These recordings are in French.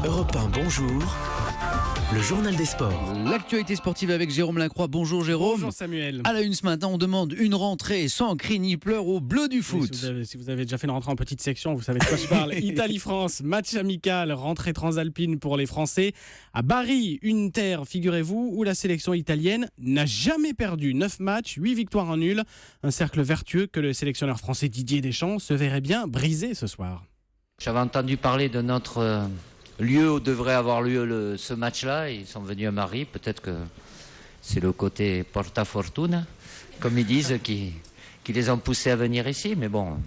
Europe 1, bonjour. Le journal des sports. L'actualité sportive avec Jérôme Lacroix. Bonjour Jérôme. Bonjour Samuel. À la une ce matin, on demande une rentrée sans cri ni pleurs aux Bleus du foot. Oui, si vous avez déjà fait une rentrée en petite section, vous savez de quoi je parle. Italie-France, match amical, rentrée transalpine pour les Français. À Bari, une terre, figurez-vous, où la sélection italienne n'a jamais perdu. 9 matchs, 8 victoires, 1 nul. Un cercle vertueux que le sélectionneur français Didier Deschamps se verrait bien briser ce soir. J'avais entendu parler de notre lieu où devrait avoir lieu ce match-là. Ils sont venus à Bari. Peut-être que c'est le côté porta fortuna, comme ils disent, qui les ont poussés à venir ici. Mais bon,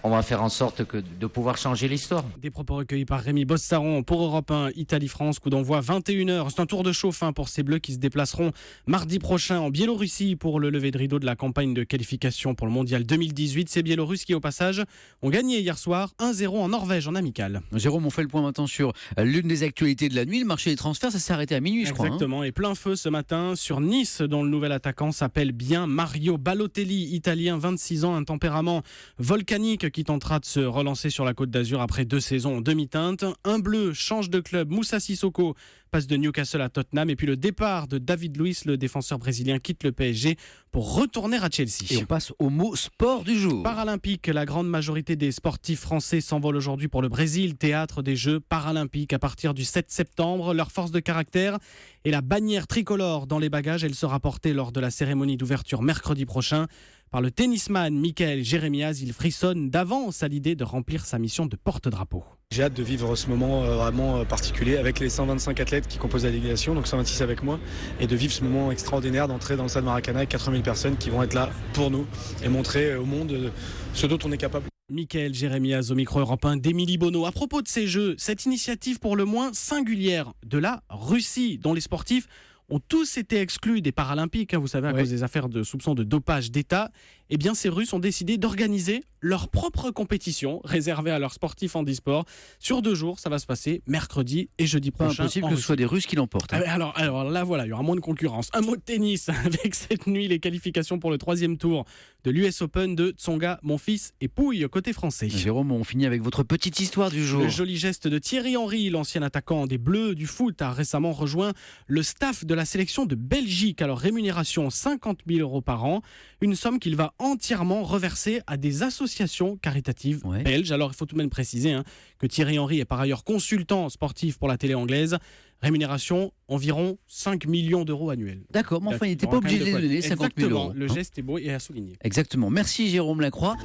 on va faire en sorte de pouvoir changer l'histoire. Des propos recueillis par Rémi Bossaron pour Europe 1, Italie-France, coup d'envoi 21h. C'est un tour de chauffe pour ces Bleus qui se déplaceront mardi prochain en Biélorussie pour le lever de rideau de la campagne de qualification pour le Mondial 2018. Ces Biélorusses qui, au passage, ont gagné hier soir 1-0 en Norvège en amical. Jérôme, on fait le point maintenant sur l'une des actualités de la nuit. Le marché des transferts, ça s'est arrêté à minuit, je crois. Exactement, et plein feu ce matin sur Nice, dont le nouvel attaquant s'appelle bien Mario Balotelli, italien, 26 ans, un tempérament volcanique qui tentera de se relancer sur la Côte d'Azur après 2 saisons en demi-teinte. Un bleu change de club, Moussa Sissoko passe de Newcastle à Tottenham, et puis le départ de David Luiz, le défenseur brésilien, quitte le PSG pour retourner à Chelsea. Et on passe au mot sport du jour. Paralympique, la grande majorité des sportifs français s'envolent aujourd'hui pour le Brésil, théâtre des Jeux paralympiques à partir du 7 septembre. Leur force de caractère et la bannière tricolore dans les bagages, elle sera portée lors de la cérémonie d'ouverture mercredi prochain. Par le tennisman Mikael Jeremias, il frissonne d'avance à l'idée de remplir sa mission de porte-drapeau. J'ai hâte de vivre ce moment vraiment particulier avec les 125 athlètes qui composent la délégation, donc 126 avec moi, et de vivre ce moment extraordinaire d'entrer dans le stade Maracana avec 80 000 personnes qui vont être là pour nous et montrer au monde ce dont on est capable. Mikael Jeremias au micro Europe 1 d'Émilie Bonneau. À propos de ces Jeux, cette initiative pour le moins singulière de la Russie, dont les sportifs ont tous été exclus des Paralympiques, vous savez, à cause des affaires de soupçons de dopage d'État, eh bien ces Russes ont décidé d'organiser leur propre compétition réservée à leurs sportifs en e-sport. Sur 2 jours, ça va se passer mercredi et jeudi prochain. Pas impossible que ce soit des Russes qui l'emportent. Alors là, voilà, il y aura moins de concurrence. Un mot de tennis avec cette nuit les qualifications pour le 3e tour de l'US Open de Tsonga, Monfils et Pouille côté français. Jérôme, on finit avec votre petite histoire du jour. Le joli geste de Thierry Henry, l'ancien attaquant des Bleus du foot, a récemment rejoint le staff de la sélection de Belgique. Alors rémunération 50 000 € par an, une somme qu'il va entièrement reverser à des associations caritatives belges. Alors il faut tout de même préciser que Thierry Henry est par ailleurs consultant sportif pour la télé anglaise. Rémunération environ 5 millions d'euros annuels. D'accord, mais enfin il n'était pas obligé de les donner, 50 000 €. Le geste est beau et à souligner. Exactement. Merci Jérôme Lacroix.